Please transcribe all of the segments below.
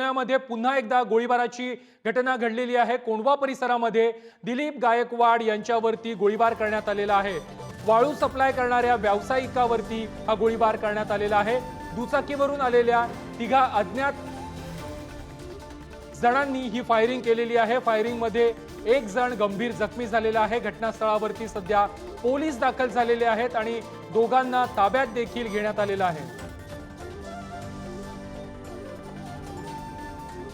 पुण्यामध्ये पुन्हा एकदा गोळीबाराची घटना घडलेली आहे। कोंढवा परिसरामध्ये दिलीप गायकवाड यांच्यावरती गोळीबार करण्यात आलेला आहे। वाळू सप्लाय करणाऱ्या व्यावसायिकावरती हा गोळीबार करण्यात आलेला आहे। दुचाकीवरून आलेल्या तिघा अज्ञात जणांनी ही फायरिंग केलेली आहे। फायरिंग मध्ये एक जण गंभीर जखमी झालेला आहे। घटनास्थळावरती सध्या पोलीस दाखल झालेले आहेत आणि दोघांना ताब्यात देखील घेण्यात आलेलं आहे।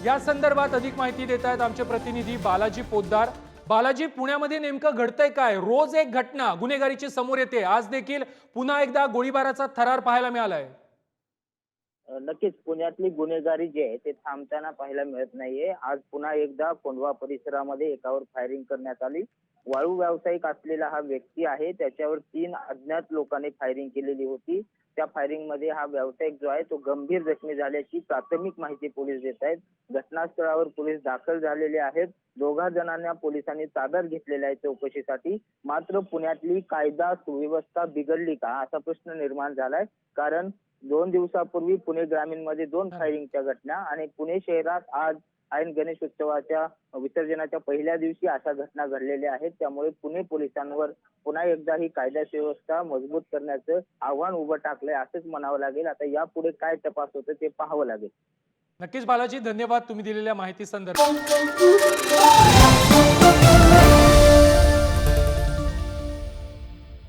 या संदर्भात अधिक माहिती देत आहेत आमचे प्रतिनिधी बालाजी पोद्दार। बालाजी, पुण्यामध्ये नेमकं घडतंय काय? रोज एक घटना गुन्हेगारीची समोर येते, आज देखील पुन्हा एकदा गोळीबाराचा थरार पाहायला मिळालाय। नक्कीच पुण्यातली गुन्हेगारी जी आहे ते थांबताना पाहायला मिळत नाहीये। आज पुन्हा एकदा कोंढवा परिसरामध्ये एकावर फायरिंग करण्यात आली। वाळू व्यावसायिक असलेला हा व्यक्ती आहे, त्याच्यावर 3 अज्ञात लोकांनी फायरिंग केलेली होती। त्या फायरिंग मध्ये हा व्यावसायिक जो आहे तो गंभीर जखमी झाल्याची प्राथमिक माहिती पोलीस देत आहेत। घटनास्थळावर पोलीस दाखल झालेले आहेत। दोघा जणांना पोलिसांनी ताब्यात घेतलेले आहे चौकशीसाठी। मात्र पुण्यातली कायदा सुव्यवस्था बिघडली का असा प्रश्न निर्माण झालाय, कारण 2 दिवसापूर्वी पुणे ग्रामीण मध्ये 2 फायरिंगच्या घटना आणि पुणे शहरात आज ऐन गणेश उत्सवाच्या विसर्जनाच्या पहिल्या दिवशी अशा घटना घडलेल्या आहेत। त्यामुळे पुणे पोलिसांवर पुन्हा एकदा ही कायदा व्यवस्था मजबूत करण्याचं आव्हान उभं टाकलंय असंच म्हणावं लागेल। आता यापुढे काय तपास होतं ते पाहावं लागेल। नक्कीच बालाजी, धन्यवाद तुम्ही दिलेल्या माहिती संदर्भात।